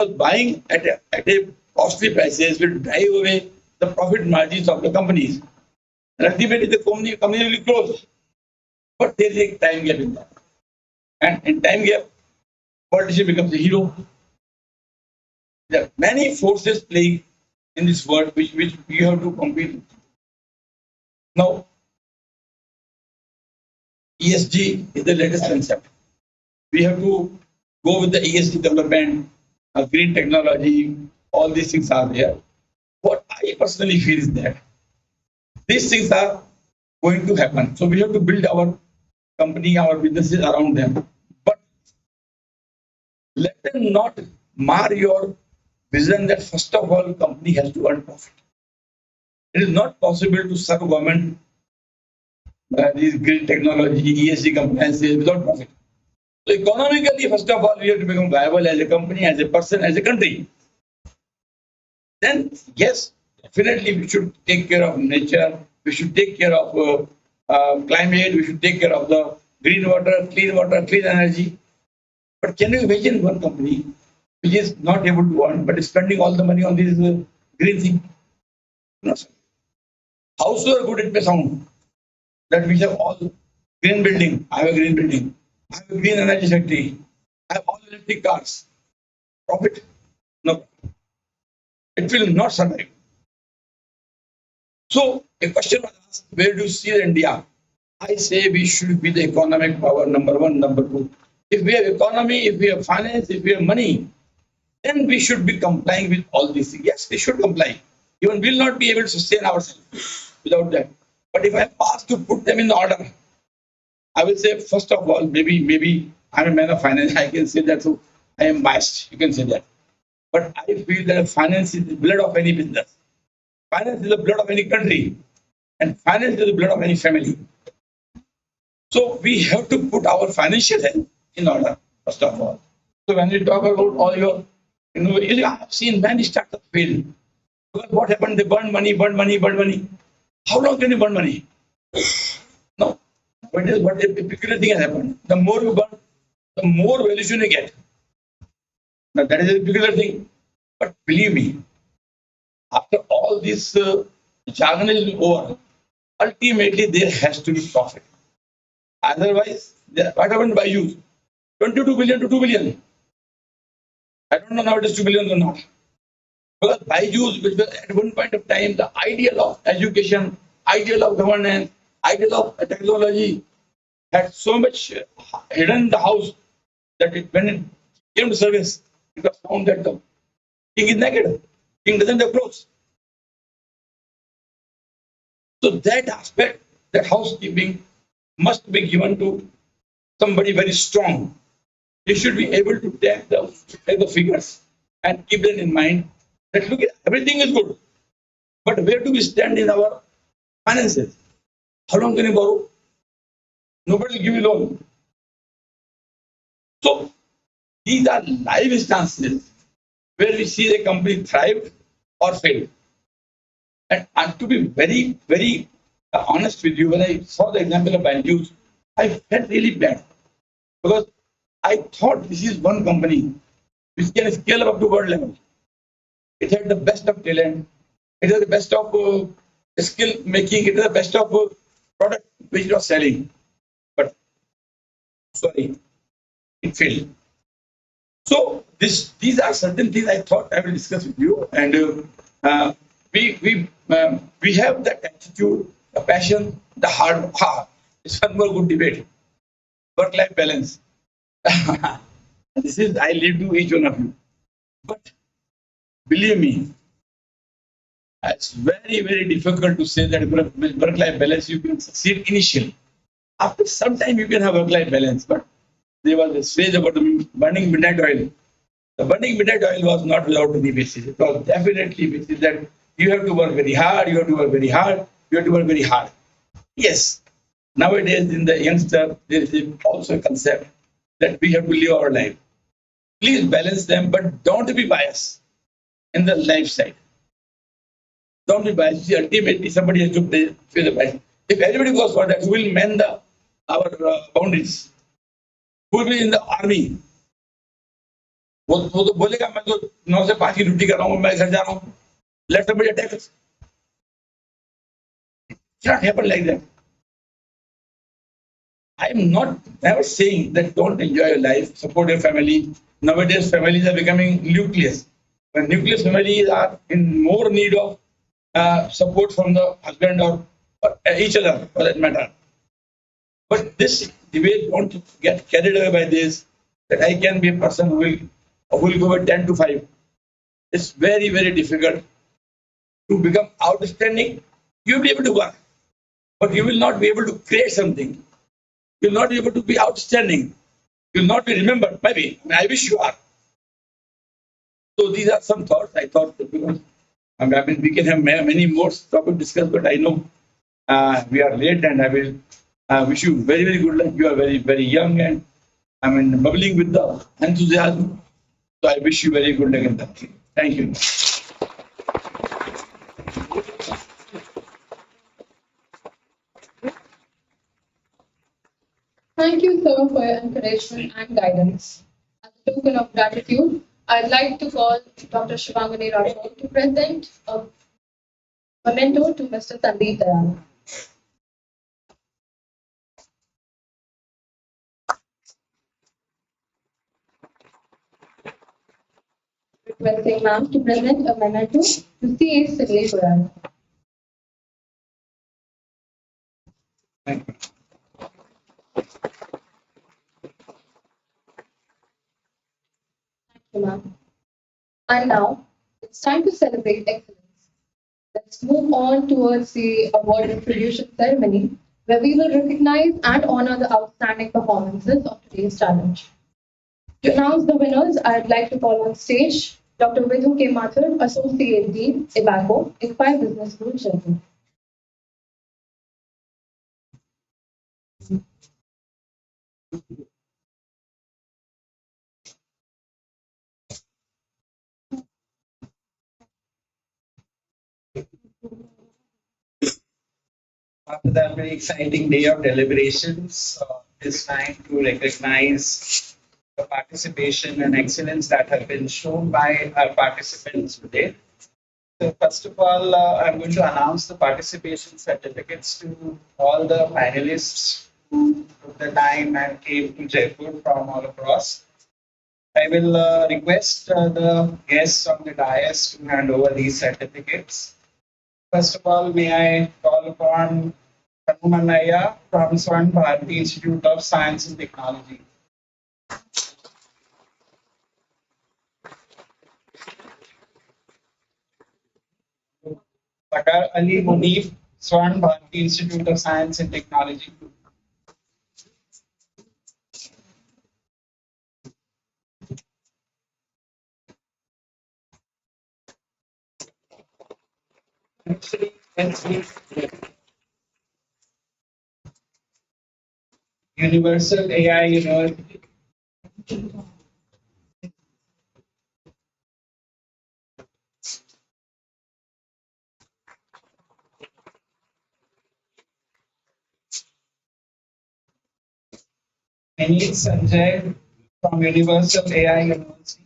Because buying at a costly prices will drive away the profit margins of the companies. And ultimately, the company will close. But there is a time gap in that. And in time gap, politician becomes a hero. There are many forces playing in this world which you have to compete with. Now, ESG is the latest concept. We have to go with the ESG development, green technology, all these things are there. What I personally feel is that these things are going to happen. So we have to build our company, our businesses around them. But let them not mar your vision that first of all, company has to earn profit. It is not possible to serve government these green technology, ESG compliances without profit. So economically, first of all, we have to become viable as a company, as a person, as a country. Then, yes, definitely we should take care of nature. We should take care of climate. We should take care of the green water, clean energy. But can you imagine one company which is not able to earn but is spending all the money on this green thing? No, sir. Howsoever good it may sound, that we have all green building. I have a green building. I have a green energy factory. I have all electric cars. Profit? No. It will not survive. So a question was asked, where do you see India? I say we should be the economic power, number one, number two. If we have economy, if we have finance, if we have money, then we should be complying with all these things. Yes, we should comply. Even we will not be able to sustain ourselves without that. But if I am asked to put them in order, I will say, first of all, maybe I'm a man of finance. I can say that, so I am biased. You can say that. But I feel that finance is the blood of any business. Finance is the blood of any country. And finance is the blood of any family. So we have to put our financial health in order, first of all. So when we talk about all your, I have seen many startups fail. Because what happened? They burn money. How long can you burn money? No. What a peculiar thing has happened. The more you burn, the more valuation you get. Now that is a peculiar thing. But believe me, after all this jargon is over, ultimately there has to be profit. Otherwise, what happened by you? 22 billion to 2 billion. I don't know now it is 2 billion or not. Because Byju's, which was at one point of time the ideal of education, ideal of governance, ideal of technology, had so much hidden in the house that when it came to service, it was found that the king is naked. King doesn't have clothes. So that aspect, that housekeeping, must be given to somebody very strong. He should be able to take the figures and keep them in mind that look, everything is good. But where do we stand in our finances? How long can you borrow? Nobody will give you loan. So these are live instances where we see the company thrive or fail. And to be very, very honest with you, when I saw the example of Byju's, I felt really bad because I thought this is one company which can scale up to world level. It had the best of talent. It had the best of skill making. It had the best of product which it was selling. But sorry, it failed. So these are certain things I thought I will discuss with you, and we have that attitude, the passion, the hard heart. It's one more good debate. Work-life balance. This is I leave to each one of you. But believe me, it's very, very difficult to say that with work-life balance you can succeed initially. After some time you can have work-life balance, but there was a phrase about the burning midnight oil. The burning midnight oil was not without any basis. It was definitely basis that you have to work very hard, you have to work very hard, you have to work very hard. Yes, nowadays in the youngster, there is also a concept that we have to live our life. Please balance them, but don't be biased in the life side. Don't be biased. See, ultimately, somebody has to pay the price. If everybody goes for that, who will mend our boundaries? Who will be in the army? वो तो बोलेगा मैं तो 9 से 5 की duty कर रहा हूँ, मैं घर जा रहा हूँ, let somebody attack us. It cannot happen like that. I am not never saying that don't enjoy your life, support your family. Nowadays, families are becoming nucleus. When nucleus families are in more need of support from the husband or each other for that matter. But this debate don't get carried away by this, that I can be a person who will go with 10 to 5. It's very, very difficult to become outstanding. You'll be able to work, but you will not be able to create something. You'll not be able to be outstanding. You'll not be remembered. Maybe. I wish you are. So these are some thoughts. I thought that we can have many more topics to discuss, but I know we are late, and I will wish you very, very good luck. You are very, very young, and bubbling with the enthusiasm. So I wish you very good luck in that. Thank you. Thank you, sir, for your encouragement and guidance. As a token of gratitude, I'd like to call Dr. Shivangani Rathod to present a memento to Mr. Sandeep Dayal. Requesting ma'am to present a memento to C.A. Sidley Dayal. Thank you. Thank you, ma'am. And now it's time to celebrate excellence. Let's move on towards the award distribution ceremony, where we will recognize and honor the outstanding performances of today's challenge. To announce the winners, I'd like to call on stage Dr. Vidhu K. Mathur, Associate Dean, IBACO, ICFAI Business School, Jaipur. After that very exciting day of deliberations, it's time to recognize the participation and excellence that have been shown by our participants today. So first of all, I'm going to announce the participation certificates to all the panelists who took the time and came to Jaipur from all across. I will request the guests on the dais to hand over these certificates. First of all, may I call upon Hanumanaya from Swan Bharati Institute of Science and Technology. Sakar Ali Munif, Swan Bharati Institute of Science and Technology. Universal AI University. Anil Sanjay from Universal AI University.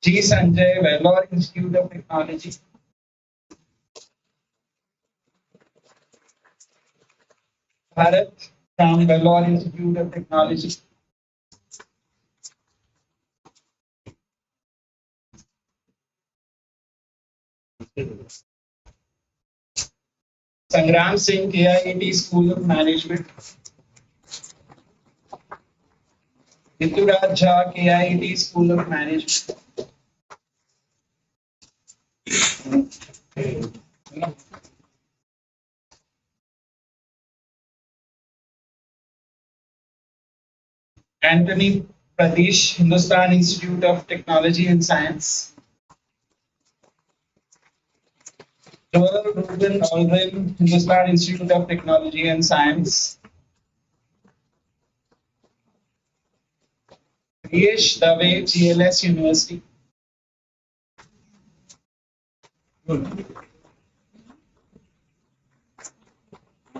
G. Sanjay, Vellore Institute of Technology. Bharat from Vellore Institute of Technology. Sangram Singh, KIET School of Management. Rituraj Jha, KIET School of Management. Anthony Pradesh, Hindustan Institute of Technology and Science. Joel Ruben Aldrin, Hindustan Institute of Technology and Science. Priyesh Dave, GLS University.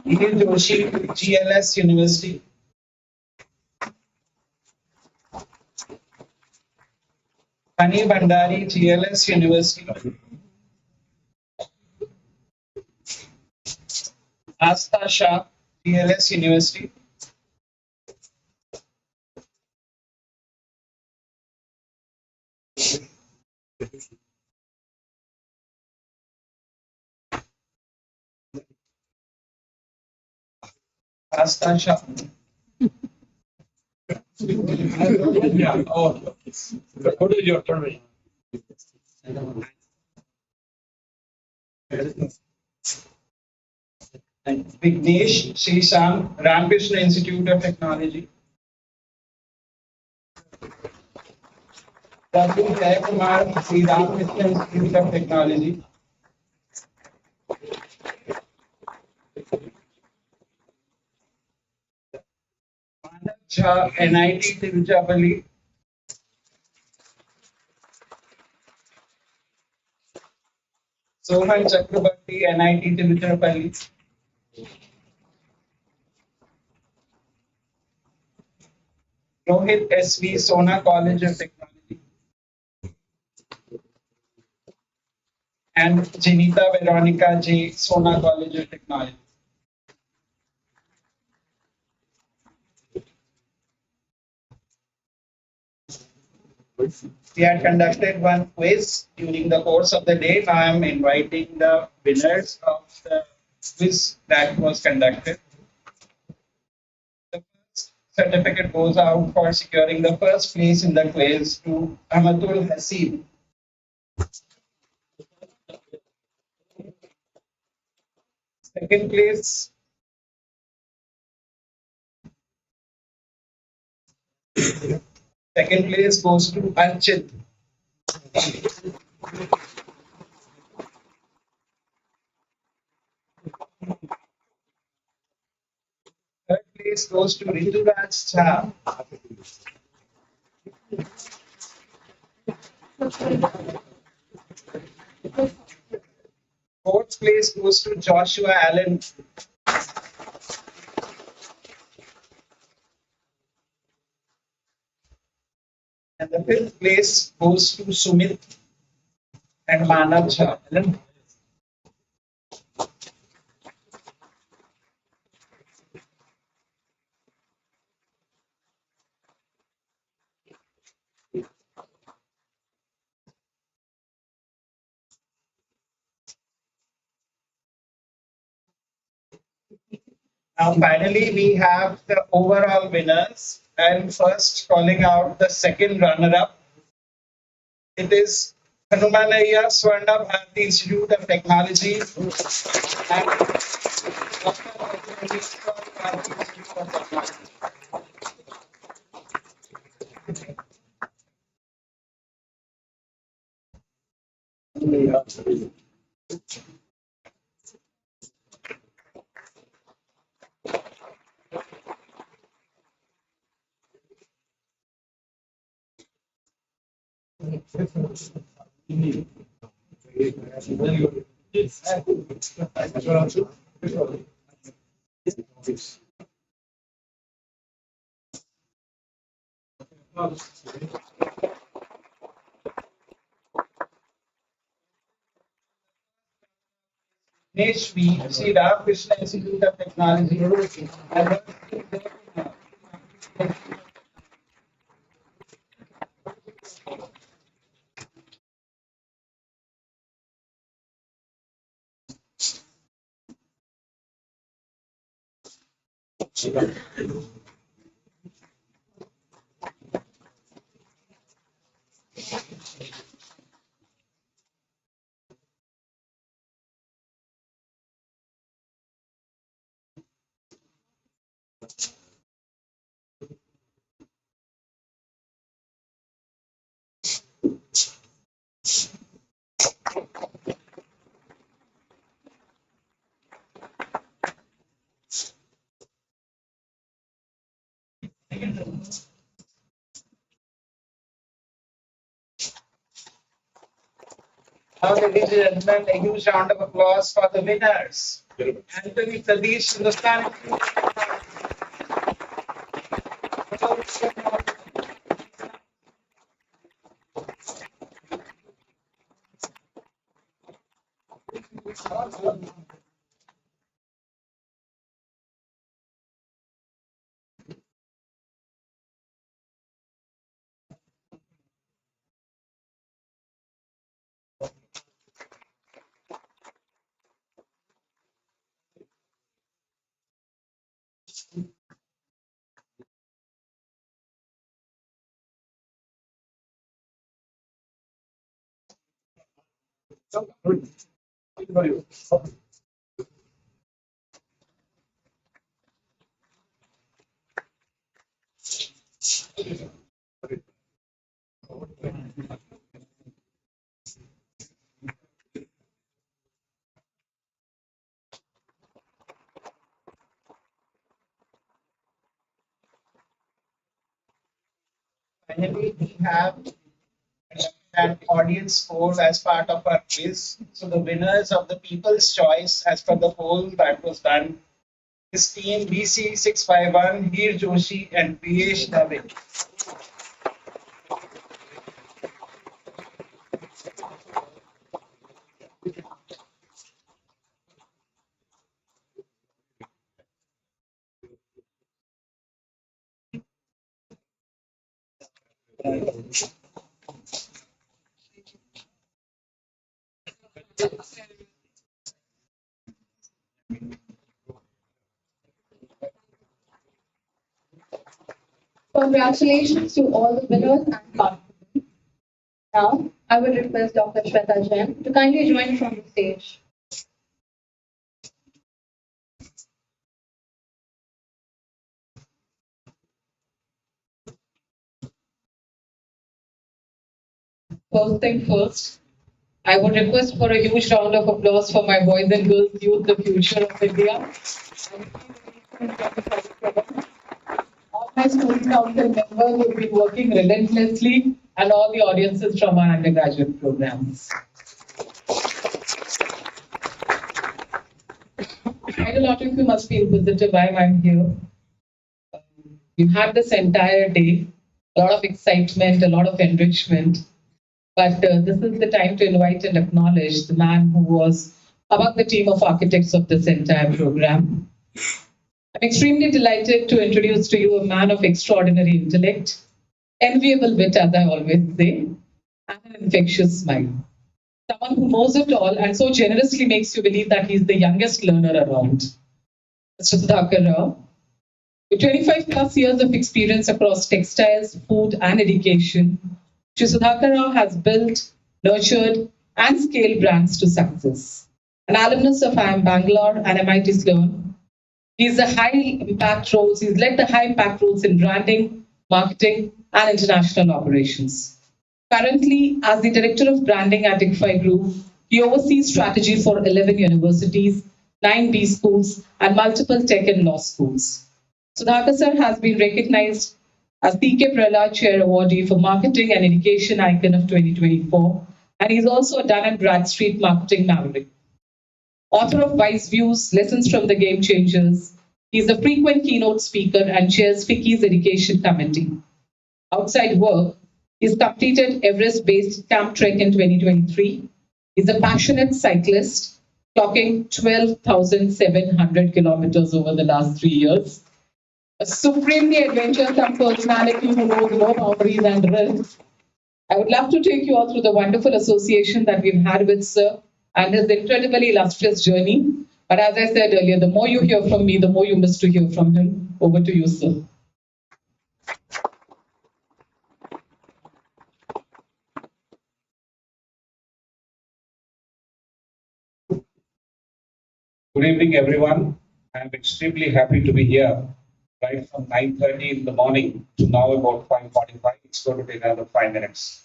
Neil Joshi, GLS University. Pani Bhandari, GLS University. Asta Shah, GLS University. Asta Shah. Yeah. Oh, what is your turn? And Vignesh Srisham, Ramakrishna Institute of Technology. W. Jayakumar, Sri Ramakrishna Institute of Technology. Manav Jha, NIT Tiruchirappalli. Sohan Chakrabarti, NIT Tiruchirappalli. Rohit SV, Sona College of Technology. And Janita Veronica J, Sona College of Technology. We had conducted one quiz during the course of the day. Now I am inviting the winners of the quiz that was conducted. The first certificate goes out for securing the first place in the quiz to Amatul Hasib. Second place, second place goes to Archit. Third place goes to Rituraj Jha. Fourth place goes to Joshua Allen. And the fifth place goes to Sumit and Manav Jha. Now, finally, we have the overall winners. And first, calling out the second runner-up, it is Hanumanaya Swarna Bharati Institute of Technology and Dr. Valedictory Bharati Institute of Technology. Next, we see Ramakrishna Institute of Technology. Now, ladies and gentlemen, a huge round of applause for the winners. Anthony Sadish, Hindustan. Finally, we have an audience poll as part of our quiz. So the winners of the People's Choice, as per the poll that was done, is team BC651, Heer Joshi and Priyesh Dave. Congratulations to all the winners and participants. Now, I will request Dr. Shweta Jain to kindly join from the stage. First thing first, I would request for a huge round of applause for my boys and girls youth, the future of India. All my student council members who've been working relentlessly and all the audiences from our undergraduate programs. Quite a lot of you must feel positive why I'm here. We've had this entire day, a lot of excitement, a lot of enrichment. But this is the time to invite and acknowledge the man who was among the team of architects of this entire program. I'm extremely delighted to introduce to you a man of extraordinary intellect, enviable wit, as I always say, and an infectious smile. Someone who knows it all and so generously makes you believe that he's the youngest learner around. Mr. Sudhakar Rao, with 25 plus years of experience across textiles, food, and education, Mr. Sudhakar Rao has built, nurtured, and scaled brands to success. An alumnus of IIM Bangalore and MIT Sloan, he's led the high impact roles in branding, marketing, and international operations. Currently, as the Director of Branding at ICFAI Group, he oversees strategy for 11 universities, 9 B schools, and multiple tech and law schools. Sudhakar sir has been recognized as PK Prahlad Chair Awardee for Marketing and Education Icon of 2024, and he's also a Dun & Bradstreet Marketing Maverick. Author of Wise Views, Lessons from the Game Changers, he's a frequent keynote speaker and chairs FICCI's Education Committee. Outside work, he's completed Everest-based Camp Trek in 2023. He's a passionate cyclist, clocking 12,700 kilometers over the last 3 years. A supremely adventuresome personality who knows no boundaries and risks. I would love to take you all through the wonderful association that we've had with Sir and his incredibly illustrious journey. But as I said earlier, the more you hear from me, the more you miss to hear from him. Over to you, Sir. Good evening, everyone. I'm extremely happy to be here right from 9:30 in the morning to now about 5:45. It's going to take another 5 minutes.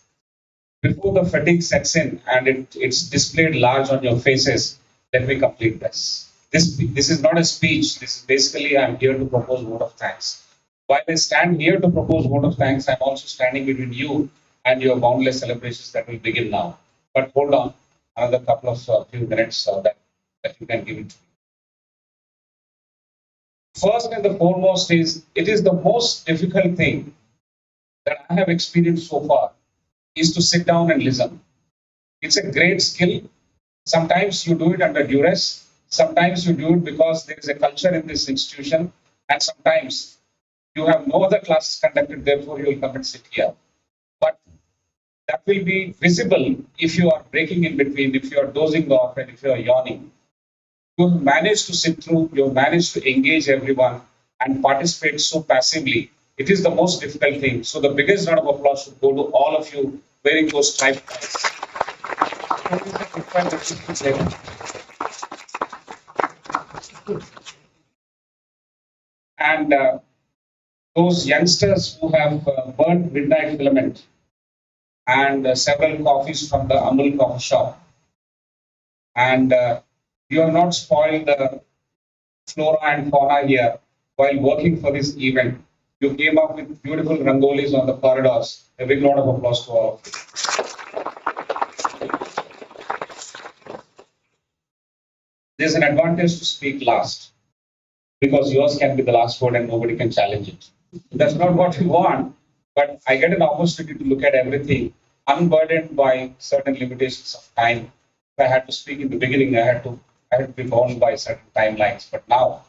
Before the fatigue sets in and it's displayed large on your faces, let me complete this. This is not a speech. This is basically I'm here to propose vote of thanks. While I stand here to propose vote of thanks, I'm also standing between you and your boundless celebrations that will begin now. But hold on, another couple of few minutes that you can give it to me. First and the foremost is it is the most difficult thing that I have experienced so far is to sit down and listen. It's a great skill. Sometimes you do it under duress. Sometimes you do it because there is a culture in this institution. And sometimes you have no other classes conducted, therefore you will come and sit here. But that will be visible if you are breaking in between, if you are dozing off, and if you are yawning. You have managed to sit through, you have managed to engage everyone and participate so passively. It is the most difficult thing. So the biggest round of applause should go to all of you wearing those striped ties. And those youngsters who have burnt midnight filament and several coffees from the Amul coffee shop. And you have not spoiled the flora and fauna here while working for this event. You came up with beautiful rangolis on the corridors. A big round of applause to all of you. There's an advantage to speak last because yours can be the last word and nobody can challenge it. That's not what we want, but I get an opportunity to look at everything unburdened by certain limitations of time. If I had to speak in the beginning, I had to be bound by certain timelines. But now,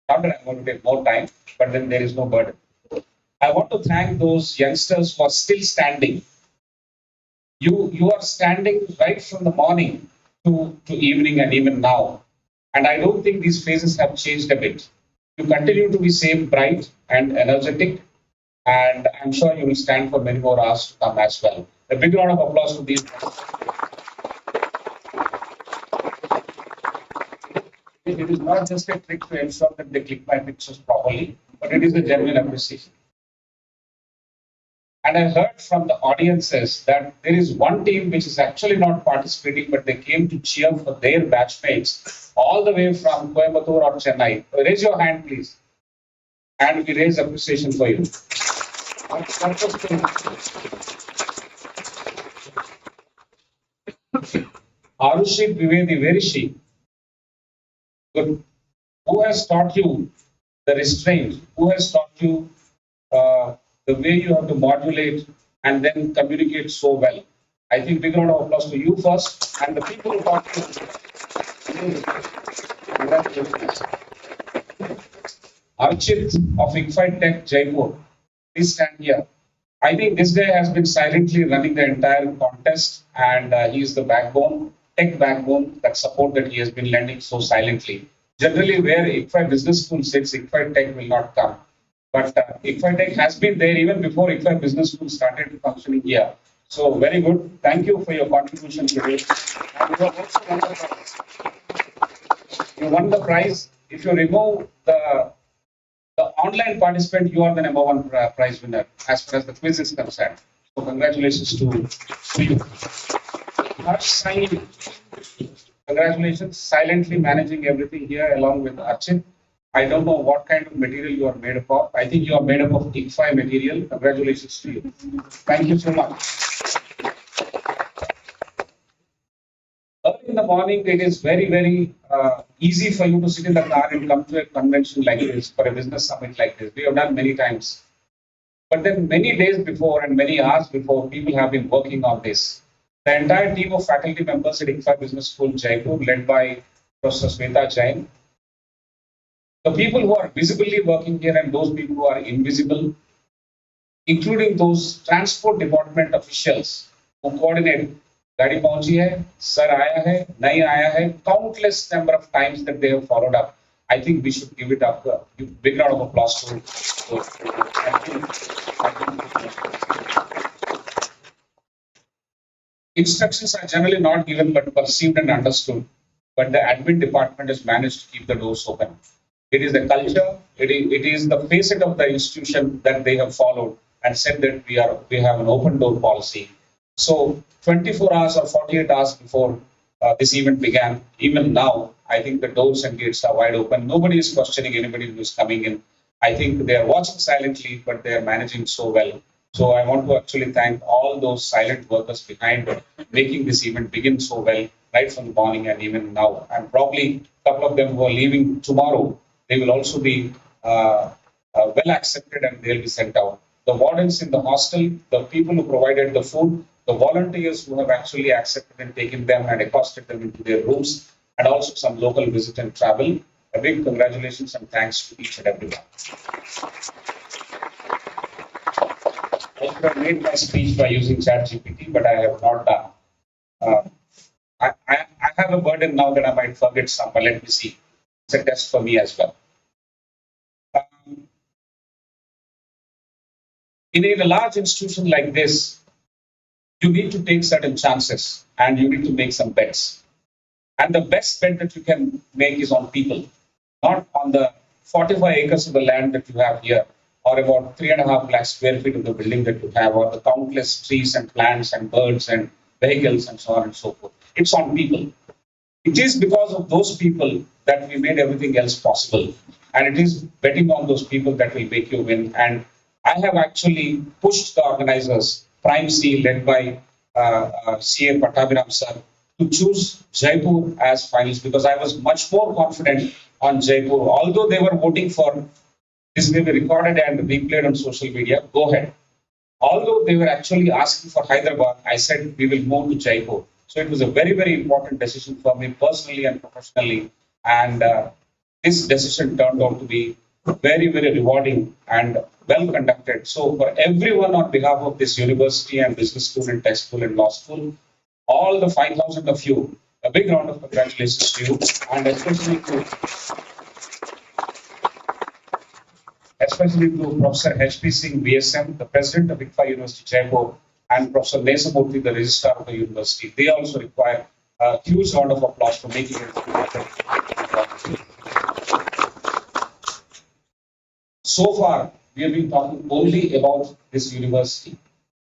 not that I'm going to take more time, but then there is no burden. I want to thank those youngsters who are still standing. You are standing right from the morning to evening and even now. And I don't think these phases have changed a bit. You continue to be same bright and energetic, and I'm sure you will stand for many more hours to come as well. A big round of applause to these. It is not just a trick to ensure that they click my pictures properly, but it is a genuine appreciation. And I heard from the audiences that there is one team which is actually not participating, but they came to cheer for their batchmates all the way from Coimbatore or Chennai. Raise your hand, please. And we raise appreciation for you. Arushi Vivedi, where is she? Good. Who has taught you the restraint? Who has taught you the way you have to modulate and then communicate so well? I think big round of applause to you first and the people who taught you. Archit of ICFAI Tech Jaipur, please stand here. I think this guy has been silently running the entire contest and he is the backbone, tech backbone, that support that he has been lending so silently. Generally, where ICFAI Business School sits, ICFAI Tech will not come. But ICFAI Tech has been there even before ICFAI Business School started functioning here. So very good. Thank you for your contribution today. And you also won the prize. You won the prize. If you remove the online participant, you are the #1 prize winner as far as the quiz is concerned. So congratulations to you. Congratulations, silently managing everything here along with Archit. I don't know what kind of material you are made up of. I think you are made up of ICFAI material. Congratulations to you. Thank you so much. Early in the morning, it is very, very easy for you to sit in the car and come to a convention like this, for a business summit like this. We have done many times. But then many days before and many hours before, people have been working on this. The entire team of faculty members at ICFAI Business School, Jaipur, led by Professor Sweta Jain. The people who are visibly working here and those people who are invisible, including those transport department officials who coordinate, गाड़ी पहुंची है, sir आया है, नहीं आया है, countless number of times that they have followed up. I think we should give it up. Big round of applause to Instructions are generally not given but perceived and understood. But the admin department has managed to keep the doors open. It is the culture, it is the facet of the institution that they have followed and said that we have an open door policy. So 24 hours or 48 hours before this event began, even now, I think the doors and gates are wide open. Nobody is questioning anybody who is coming in. I think they are watching silently, but they are managing so well. So I want to actually thank all those silent workers behind making this event begin so well, right from the morning and even now. And probably a couple of them who are leaving tomorrow, they will also be well accepted and they'll be sent out. The wardens in the hostel, the people who provided the food, the volunteers who have actually accepted and taken them and accosted them into their rooms, and also some local visit and travel. A big congratulations and thanks to each and everyone. I could have made my speech by using ChatGPT, but I have not done. I have a burden now that I might forget some, but let me see. It's a test for me as well. In a large institution like this, you need to take certain chances and you need to make some bets. And the best bet that you can make is on people, not on the 45 acres of the land that you have here, or about 3.5 lakh square feet of the building that you have, or the countless trees and plants and birds and vehicles and so on and so forth. It's on people. It is because of those people that we made everything else possible. And it is betting on those people that will make you win. And I have actually pushed the organizers, Prime C, led by CA Pattabhiram sir, to choose Jaipur as finals because I was much more confident on Jaipur. Although they were voting for this may be recorded and replayed on social media, go ahead. Although they were actually asking for Hyderabad, I said we will move to Jaipur. So it was a very, very important decision for me personally and professionally. And this decision turned out to be very, very rewarding and well conducted. So for everyone on behalf of this university and business school and tech school and law school, all the 5,000 of you, a big round of congratulations to you, and especially to Professor H.P. Singh, BSM, the president of ICFAI University, Jaipur, and Professor Nesamurthy, the registrar of the university. They also require a huge round of applause for making it. So far, we have been talking only about this university.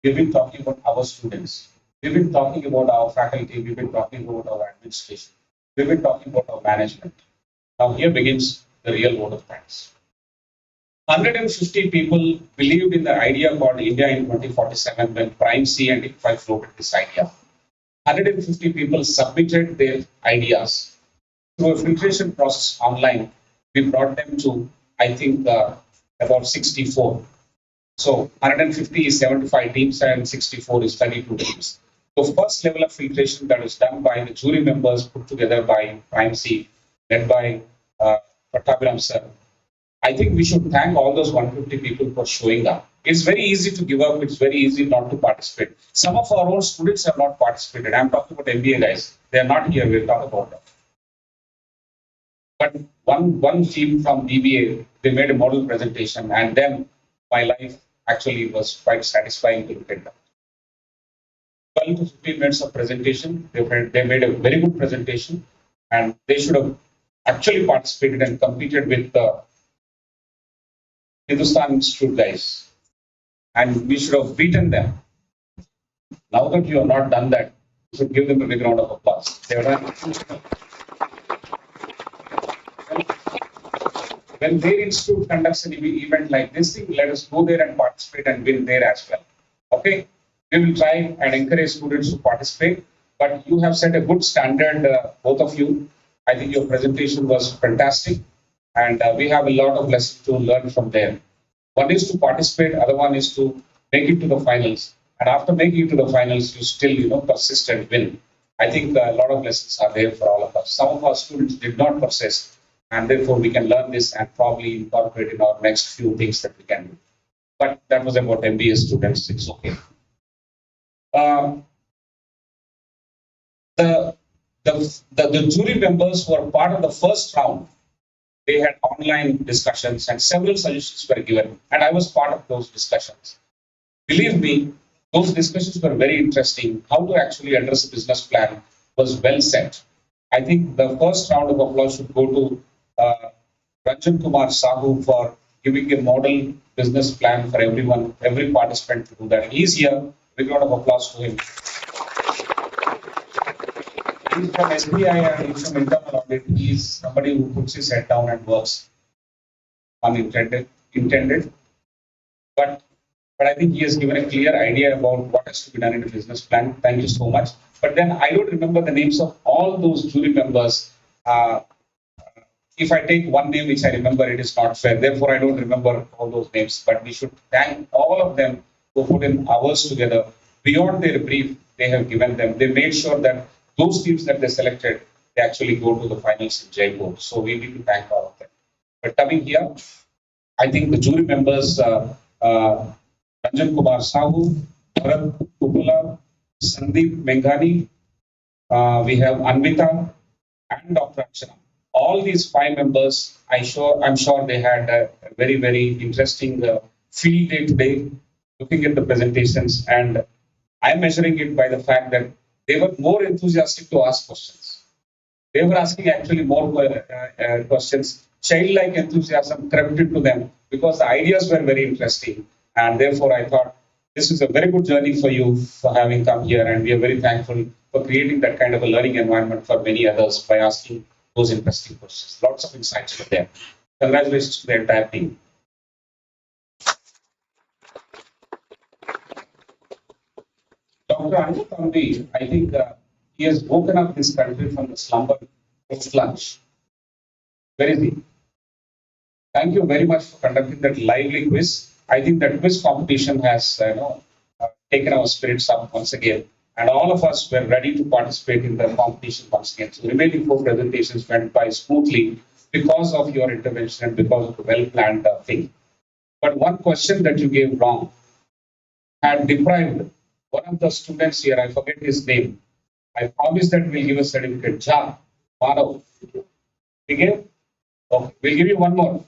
We've been talking about our students. We've been talking about our faculty. We've been talking about our administration. We've been talking about our management. Now here begins the real vote of thanks. 150 people believed in the idea called India in 2047 when Prime C and ICFAI floated this idea. 150 people submitted their ideas. Through a filtration process online, we brought them to, I think, about 64. So 150 is 75 teams and 64 is 32 teams. The first level of filtration that was done by the jury members put together by Prime C, led by Pattabhiram sir. I think we should thank all those 150 people for showing up. It's very easy to give up. It's very easy not to participate. Some of our own students have not participated. I'm talking about MBA guys. They are not here. We'll talk about them. But one team from BBA, they made a model presentation, and then my life actually was quite satisfying to look at them. 12 to 15 minutes of presentation. They made a very good presentation, and they should have actually participated and competed with the Hindustan Institute guys, and we should have beaten them. Now that you have not done that, you should give them a big round of applause. They have done. When their institute conducts an event like this thing, let us go there and participate and win there as well. Okay, we will try and encourage students to participate, but you have set a good standard, both of you. I think your presentation was fantastic. And we have a lot of lessons to learn from there. One is to participate, other one is to make it to the finals. And after making it to the finals, you still, persist and win. I think a lot of lessons are there for all of us. Some of our students did not persist, and therefore we can learn this and probably incorporate in our next few things that we can do. But that was about MBA students. It's okay. The jury members who are part of the first round, they had online discussions and several suggestions were given, and I was part of those discussions. Believe me, those discussions were very interesting. How to actually address a business plan was well set. I think the first round of applause should go to Ranjan Kumar Sahu for giving a model business plan for everyone, every participant to do that. He's here. Big round of applause to him. He's from SBI and he's from internal audit. He's somebody who puts his head down and works. Unintended, intended. But I think he has given a clear idea about what has to be done in a business plan. Thank you so much. But then I don't remember the names of all those jury members. if I take one name which I remember, it is not fair. Therefore, I don't remember all those names. But we should thank all of them who put in hours together beyond their brief they have given them. They made sure that those teams that they selected, they actually go to the finals in Jaipur. So we need to thank all of them. But coming here, I think the jury members, Ranjan Kumar Sahu, Bharat Kupula, Sandeep Menghani, we have Anvita and Dr. Akshana. All these five members, I'm sure they had a very, very interesting field day today, looking at the presentations, and I'm measuring it by the fact that they were more enthusiastic to ask questions. They were asking actually more questions. Childlike enthusiasm crept into them because the ideas were very interesting, and therefore I thought this is a very good journey for you for having come here, and we are very thankful for creating that kind of a learning environment for many others by asking those interesting questions. Lots of insights were there. Congratulations to the entire team. Dr. Anup Tambi, I think he has woken up this country from the slumber post lunch. Where is he? Thank you very much for conducting that lively quiz. I think that quiz competition has taken our spirits up once again. And all of us were ready to participate in the competition once again. So the remaining four presentations went by smoothly because of your intervention and because of the well-planned thing. But one question that you gave wrong had deprived one of the students here, I forget his name. I promised that we'll give a certificate. Ja, Manav. We gave? Okay, we'll give you one more.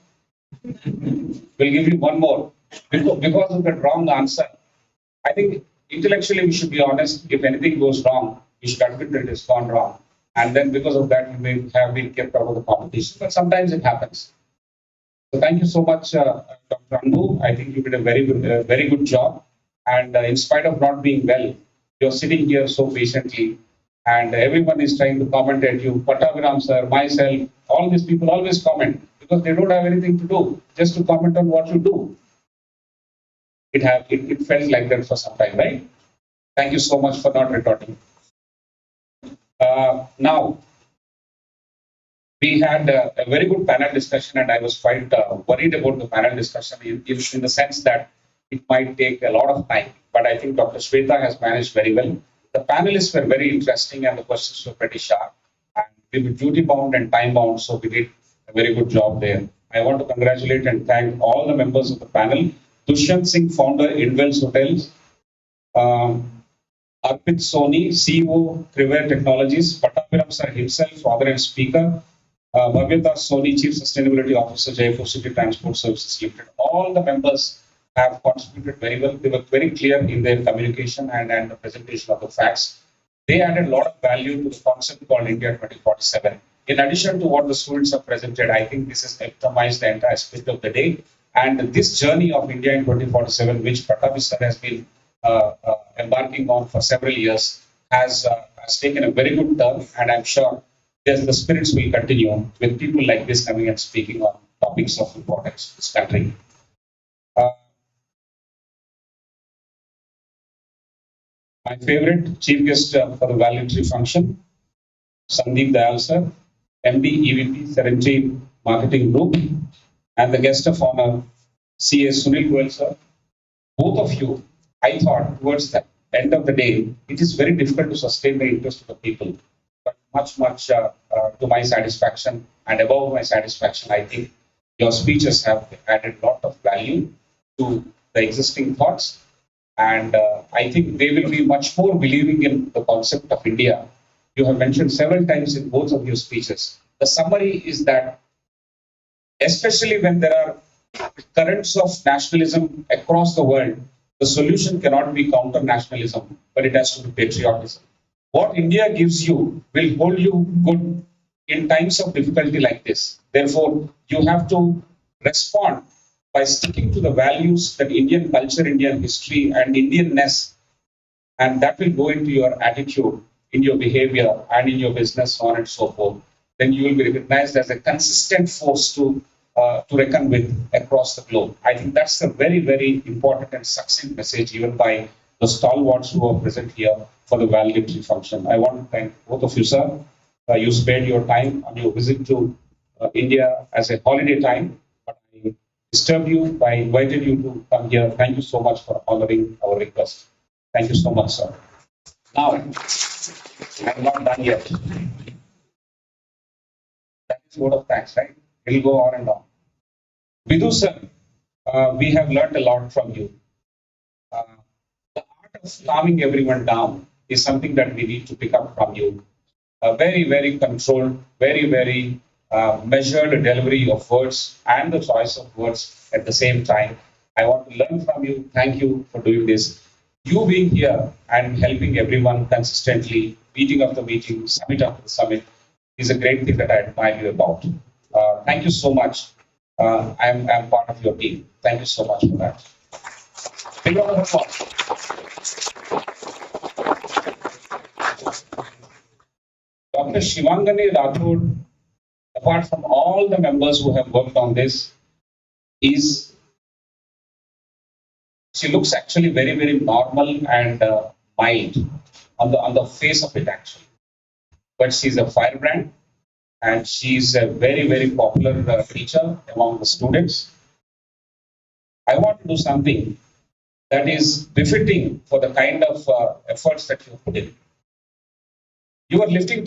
We'll give you one more. Because of that wrong answer. I think intellectually we should be honest. If anything goes wrong, we should admit that it's gone wrong. And then because of that, we may have been kept out of the competition. But sometimes it happens. So thank you so much, Dr. Anbu. I think you did a very good job. And in spite of not being well, you're sitting here so patiently. And everyone is trying to comment at you. Pataviram sir, myself, all these people always comment because they don't have anything to do, just to comment on what you do. It felt like that for some time, right? Thank you so much for not retorting. Now, we had a very good panel discussion, and I was quite worried about the panel discussion in the sense that it might take a lot of time. But I think Dr. Shweta has managed very well. The panelists were very interesting, and the questions were pretty sharp. And we were duty bound and time bound, so we did a very good job there. I want to congratulate and thank all the members of the panel. Dushyant Singh, founder, Indwells Hotels. Arpit Soni, CEO, Triware Technologies. Pataviram sir himself, father and speaker. Bhavyata Soni, Chief Sustainability Officer, Jaipur City Transport Services Limited. All the members have contributed very well. They were very clear in their communication and the presentation of the facts. They added a lot of value to the concept called India 2047. In addition to what the students have presented, I think this has epitomized the entire spirit of the day. And this journey of India in 2047, which Patavi sir has been embarking on for several years, has taken a very good turn. And I'm sure the spirits will continue with people like this coming and speaking on topics of importance to this country. My favorite chief guest for the valedictory function, Sandeep Dayal sir, MD EVP Serenity Marketing Group, and the guest of honor, CA Sunil Goel sir. Both of you, I thought towards the end of the day, it is very difficult to sustain the interest of the people. But much to my satisfaction and above my satisfaction, I think your speeches have added a lot of value to the existing thoughts. And I think they will be much more believing in the concept of India. You have mentioned several times in both of your speeches. The summary is that, especially when there are currents of nationalism across the world, the solution cannot be counter-nationalism, but it has to be patriotism. What India gives you will hold you good in times of difficulty like this. Therefore, you have to respond by sticking to the values that Indian culture, Indian history, and Indianness, and that will go into your attitude, in your behavior, and in your business, so on and so forth. Then you will be recognized as a consistent force to reckon with across the globe. I think that's a very important and succinct message, even by the stalwarts who are present here for the valedictory function. I want to thank both of you, sir. You spared your time on your visit to India as a holiday time, but I disturbed you by inviting you to come here. Thank you so much for honoring our request. Thank you so much, sir. Now, I'm not done yet. That is word of thanks, right? It'll go on and on. Vidhu sir, we have learned a lot from you. Uh, the art of calming everyone down is something that we need to pick up from you. A very, very controlled, very measured delivery of words and the choice of words at the same time. I want to learn from you. Thank you for doing this. You being here and helping everyone consistently, meeting after meeting, summit after summit, is a great thing that I admire you about. Thank you so much. I'm part of your team. Thank you so much for that. Big round of applause. Dr. Shivangani Rathod, apart from all the members who have worked on this, she looks actually very normal and mild on the face of it actually. But she's a firebrand and she's a very popular teacher among the students. I want to do something that is befitting for the kind of efforts that you put in. You are lifting